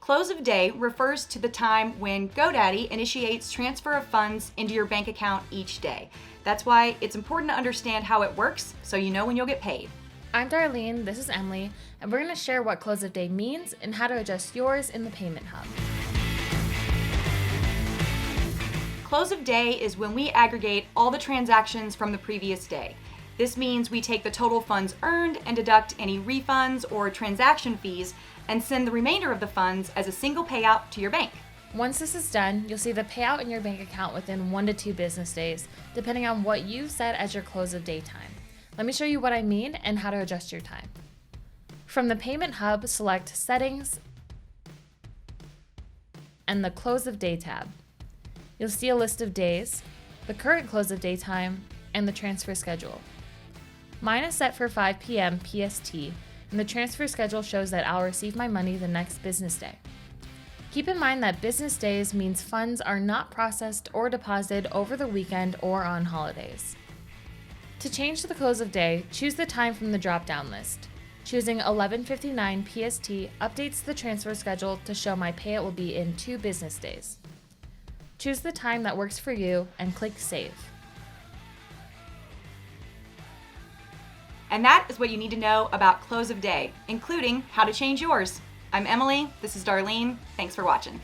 Close of day refers to the time when GoDaddy initiates transfer of funds into your bank account each day. That's why it's important to understand how it works so you know when you'll get paid. I'm Darlene, this is Emily, and we're going to share what close of day means and how to adjust yours in the Payment Hub. Close of day is when we aggregate all the transactions from the previous day. This means we take the total funds earned and deduct any refunds or transaction fees and send the remainder of the funds as a single payout to your bank. Once this is done, you'll see the payout in your bank account within 1 to 2 business days, depending on what you set as your close of day time. Let me show you what I mean and how to adjust your time. From the Payment Hub, select Settings and the Close of Day tab. You'll see a list of days, the current close of day time, and the transfer schedule. Mine is set for 5 p.m. PST, and the transfer schedule shows that I'll receive my money the next business day. Keep in mind that business days means funds are not processed or deposited over the weekend or on holidays. To change the close of day, choose the time from the drop-down list. Choosing 11:59 PST updates the transfer schedule to show my payout will be in 2 business days. Choose the time that works for you and click Save. And that is what you need to know about close of day, including how to change yours. I'm Emily, this is Darlene, thanks for watching.